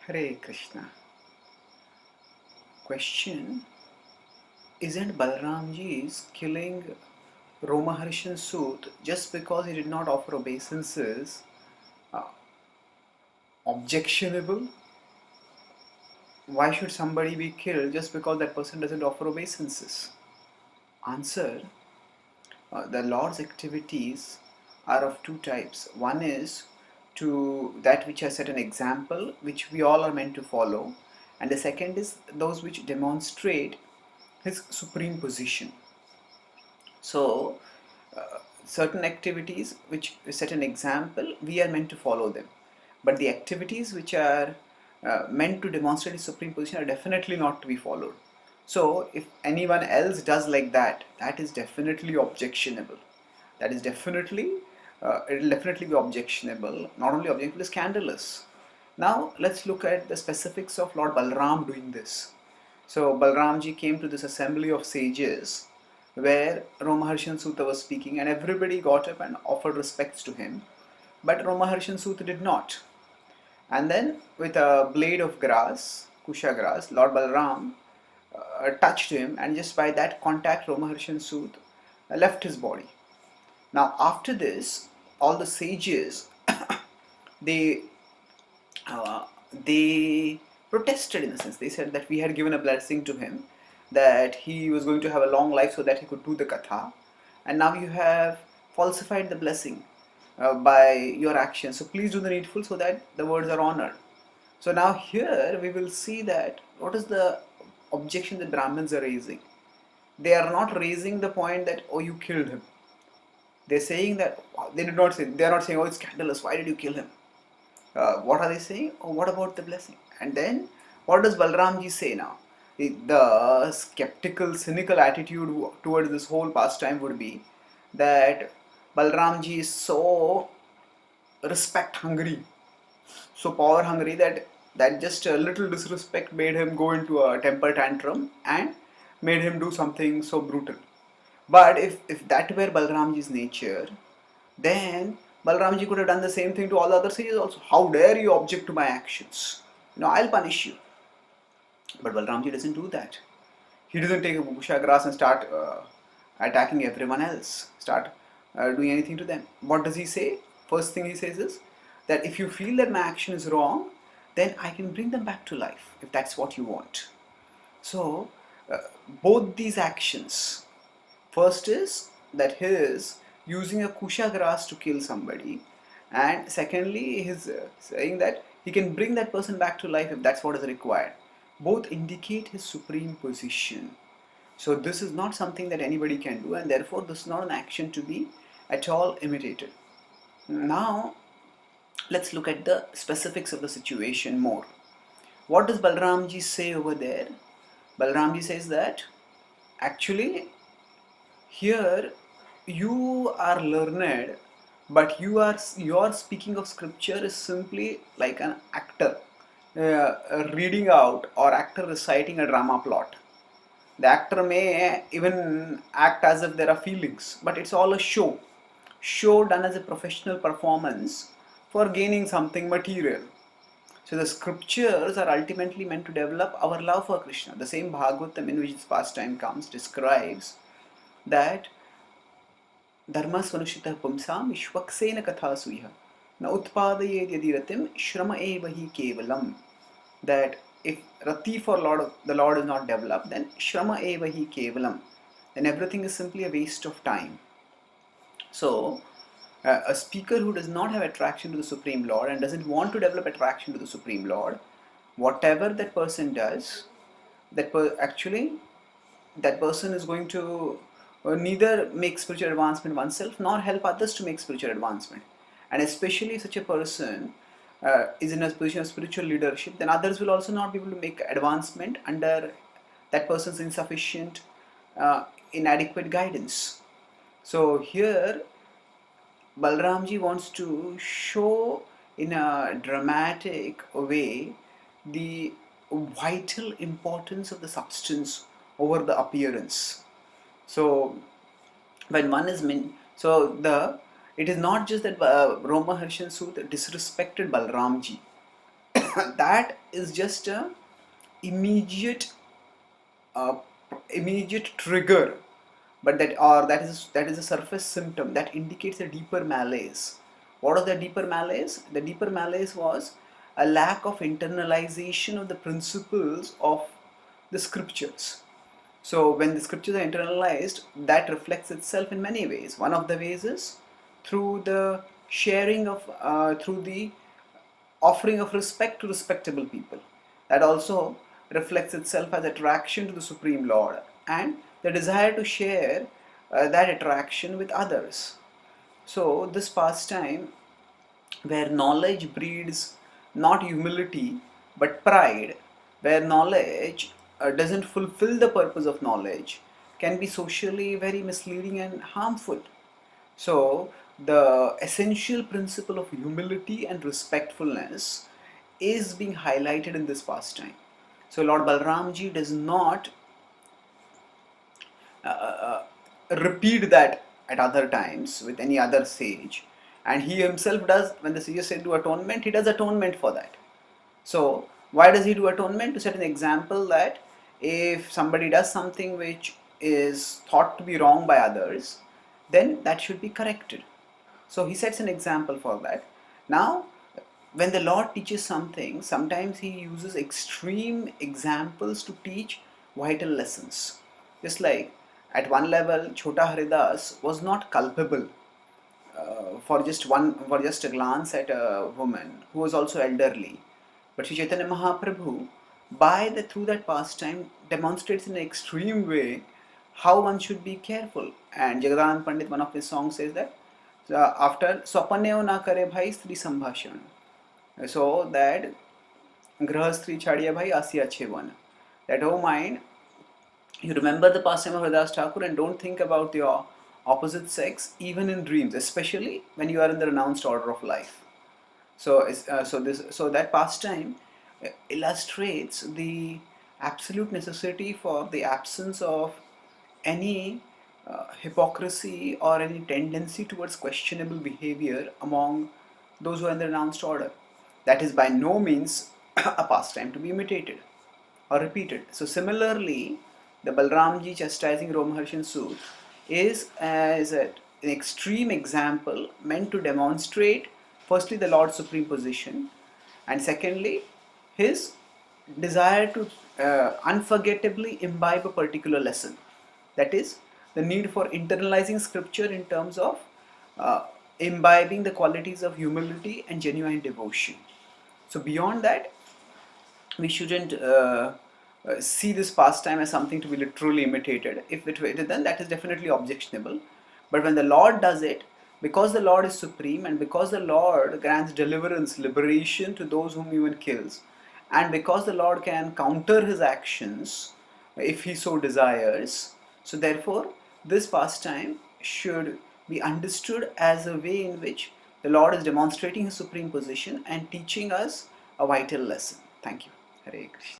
Hare Krishna. Question: isn't Balaramji killing Romharshana Sut just because he did not offer obeisances uh, objectionable? Why should somebody be killed just because that person doesn't offer obeisances? Answer: the Lord's activities are of two types. One is to that which has set an example, which we all are meant to follow, and the second is those which demonstrate his supreme position. So, certain activities which set an example, we are meant to follow them. But the activities which are meant to demonstrate his supreme position are definitely not to be followed. So, if anyone else does like that, that is definitely objectionable. That is definitely, it will definitely be objectionable. Not only objectionable, scandalous. Now, let's look at the specifics of Lord Balram doing this. So Balramji came to this assembly of sages where Romharshana Sutta was speaking, and everybody got up and offered respects to him. But Romharshana Sutta did not. And then with a blade of grass, kusha grass, Lord Balram touched him, and just by that contact Romharshana Sutta left his body. Now after this, all the sages they they protested, in a sense. They said that we had given a blessing to him, that he was going to have a long life so that he could do the katha, and now you have falsified the blessing by your actions. So please do the needful so that the words are honored. So now here we will see that what is the objection that Brahmins are raising. They are not raising the point that, oh, you killed him. They're saying that, they are not saying, oh, it's scandalous, why did you kill him? What are they saying? Oh, what about the blessing? And then what does Balramji say now? The skeptical, cynical attitude towards this whole pastime would be that Balramji is so respect hungry, so power hungry, that just a little disrespect made him go into a temper tantrum and made him do something so brutal. But if that were Balramji's nature, then Balramji could have done the same thing to all the other sages also. How dare you object to my actions? I'll punish you. But Balramji doesn't do that. He doesn't take a busha grass and start attacking everyone else, start doing anything to them. What does he say? First thing he says is that if you feel that my action is wrong, then I can bring them back to life if that's what you want. So, uh, both these actions, first is that he is using a kusha grass to kill somebody, and secondly, he's saying that he can bring that person back to life if that's what is required. Both indicate his supreme position. So, this is not something that anybody can do, and therefore, this is not an action to be at all imitated. Now, let's look at the specifics of the situation more. What does Balramji say over there? Balramji says that actually here you are learned, but your speaking of scripture is simply like an actor reading out, or actor reciting a drama plot. The actor may even act as if there are feelings, but it's all a show done as a professional performance for gaining something material. So the scriptures are ultimately meant to develop our love for Krishna. The same Bhagavatam in which this pastime comes describes that Dharma svanushita pumsam ishvaksena kathasuya na utpadayed yadi ratim shrama eva hi kevalam. That if rati for the Lord is not developed, then shrama eva hi kevalam. Then everything is simply a waste of time. So, a speaker who does not have attraction to the Supreme Lord and doesn't want to develop attraction to the Supreme Lord, whatever that person does, actually that person is going to neither make spiritual advancement oneself nor help others to make spiritual advancement. And especially if such a person is in a position of spiritual leadership, then others will also not be able to make advancement under that person's insufficient, inadequate guidance. So here Balramji wants to show in a dramatic way the vital importance of the substance over the appearance. So when one is it is not just that Romharshana Sutta disrespected Balramji. that is just a immediate uh, immediate trigger, but that is a surface symptom that indicates a deeper malaise. What was the deeper malaise? The deeper malaise was a lack of internalization of the principles of the scriptures. So when the scriptures are internalized, that reflects itself in many ways. One of the ways is through the sharing of, through the offering of respect to respectable people. That also reflects itself as attraction to the Supreme Lord and the desire to share that attraction with others. So, this pastime where knowledge breeds not humility but pride, where knowledge doesn't fulfill the purpose of knowledge, can be socially very misleading and harmful. So, the essential principle of humility and respectfulness is being highlighted in this pastime. So, Lord Balaramji does not repeat that at other times with any other sage, and he himself does, when the sages say do atonement, he does atonement for that. So, why does he do atonement? To set an example that if somebody does something which is thought to be wrong by others, then that should be corrected. So he sets an example for that. Now, when the Lord teaches something, sometimes he uses extreme examples to teach vital lessons. Just like at one level, Chota Haridas was not culpable for just a glance at a woman who was also elderly. But Sri Chaitanya Mahaprabhu, through that pastime, demonstrates in an extreme way how one should be careful. And Jagadanand Pandit, one of his songs, says that after Swapaneo na kare bhai stri sambhashan, so that grahastri chadiya bhai asiya chevan. That, oh mind, you remember the pastime of Haridas Thakur and don't think about your opposite sex even in dreams, especially when you are in the renounced order of life. So that pastime illustrates the absolute necessity for the absence of any hypocrisy or any tendency towards questionable behavior among those who are in the renounced order. That is by no means a pastime to be imitated or repeated. So similarly, the Balaramji chastising Romharshan suit is as an extreme example meant to demonstrate firstly the Lord's supreme position, and secondly his desire to unforgettably imbibe a particular lesson. That is the need for internalizing scripture in terms of imbibing the qualities of humility and genuine devotion. So beyond that, we shouldn't see this pastime as something to be literally imitated. If it were done, that is definitely objectionable. But when the Lord does it, because the Lord is supreme and because the Lord grants deliverance, liberation to those whom he even kills, and because the Lord can counter his actions if he so desires, so therefore this pastime should be understood as a way in which the Lord is demonstrating his supreme position and teaching us a vital lesson. Thank you. Hare Krishna.